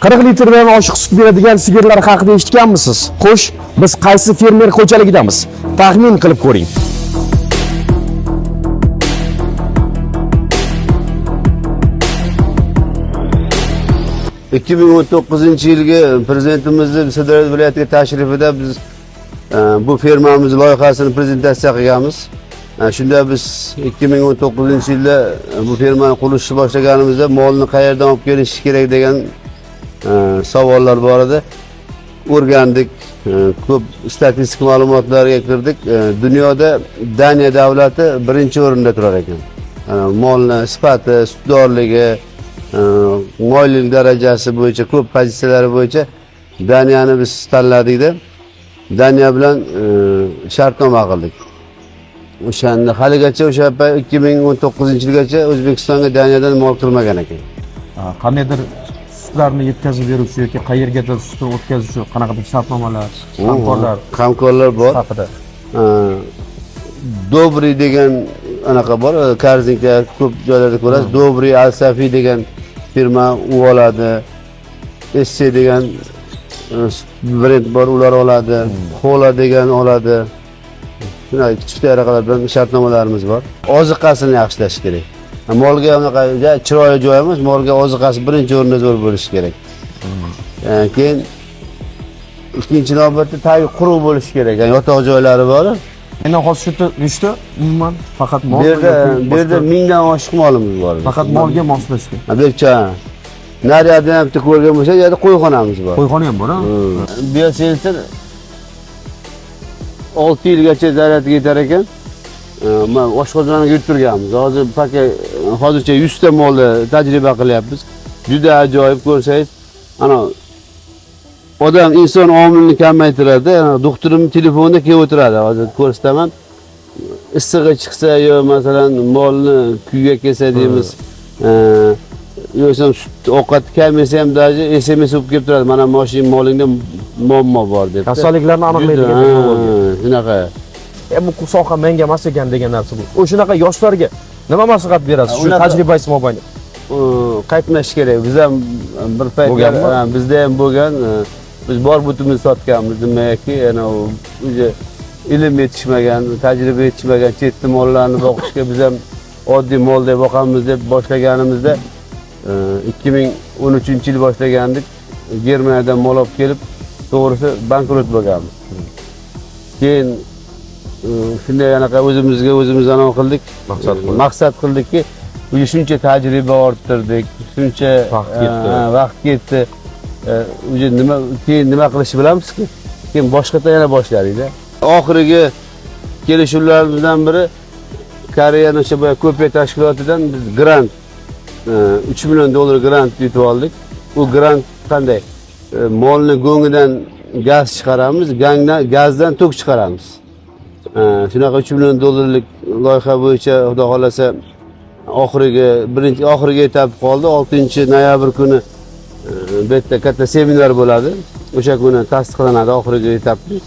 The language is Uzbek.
40 litrdan oshiq sut beradigan sigirlar haqida eshitganmisiz? Xo'sh, biz qaysi fermer xo'jaligidamiz? Taxmin qilib ko'ring. ...2019-yilgi Prezidentimizni Sirdaryo viloyatiga tashrifida biz bu fermamiz loyihasini prezentatsiya qilganmiz. Shunda biz 2019-yilda bu fermani qurishni boshlaganimizda molni qayerdan olib kelish kerak degan savollar bor edi. O'rgandik, ko'p statistik ma'lumotlarga kirdik. Dunyoda Daniya davlati birinchi o'rinda turar ekan. Molni sifati, sutdorligi, moyillik darajasi bo'yicha, ko'p pozitsiyalari bo'yicha Daniyani biz tanladik-da. Daniya bilan shartnoma qildik. O'shanda haligacha o'sha 2019-yilgacha O'zbekistonga Daniyadan mol kirmagan ekan. Qandaydir sutlarni yetkazib beruvchi yoki qayergadir sutni o'tkazuvchi qanaqadir shartnomalar, hamkorlar bor. Dobri degan anaqa bor, Karzinkda ko'p joylarda ko'rasiz. Dobri Al-Safi degan firma u oladi. SC degan brend bor, ular oladi. Xola degan oladi. Shunday kichik tayyorqalar bilan shartnomalarimiz bor. Oziqasini yaxshilash kerak. Molga unaqa chiroyli joy emas, molga oziqasi birinchi o'rinda zo'r bo'lishi kerak. Keyin ikkinchi navbatda tagi quruq bo'lishi kerak. Ya'ni yotoq joylari bor. Endi hozir go'shti umuman faqat mol. Bu yerda 1000 dan oshiq molimiz bor. Faqat molga moslashgan. Bo'pcha. Nariyada ham bitta ko'rgan bo'lsa, yerda qo'yxonamiz bor. Qo'yxona ham bor, ha? Biosensor 6 yilgacha zaryadga yetar ekan. Men oshqozonni yurib turganmiz. Hozir paka hozircha 100 ta molni tajriba qilyapmiz. Juda ajoyib ko'rsangiz, ana odam inson omilini kamaytiradi. Doktorim telefonda kelib o'tiradi. Hozir ko'rsataman. Issig'i chiqsa yo masalan molni kuyga kelsa deymiz. Yo'sam sut ovqat kamaysa ham daji SMS o'pib kelib turadi. Mana mashina molingda muammo bor deb. Kasalliklarni aniqlaydigan texnologiya. Shunaqa. Bu soha menga emas ekan degan narsa bu. O'shunaqa yoshlarga nima maslahat berasiz? Shu tajribangiz mobaynida. Qaytmash kerak. Biz ham bir paytlar bizda ham bo'lgan, biz bor butimizni sotganmiz. Demakki, yana o'zi ilm yetishmagan, tajriba yetishmagan chetda mollarni boqishga biz ham oddiy molday boqamiz deb boshlaganimizda 2013-yil boshlagandik. Germaniyadan mol olib kelib, to'g'risi bankrot bo'lganmiz. Keyin shunday anaqa o'zimizga o'zimiz anaqa qildik, maqsad qildikki, shuncha tajriba orttirdik, shuncha vaqt ketdi. Keyin nima qilishni bilamizki? Keyin boshqacha yana boshladik-da. Oxirgi kelishuvlarimizdan biri Koreyaning o'sha ko'pay tashkilotidan biz grant $3 million grant yutib oldik. U grant qanday? Molni go'ngidan gaz chiqaramiz, gazdan tok chiqaramiz. Shunaqa $3 million loyiha bo'yicha xudo xolasa oxirgi etap qoldi. 6-noyabr kuni bu yerda katta seminar bo'ladi. O'sha kuni tasdiqlanadi oxirgi etapimiz.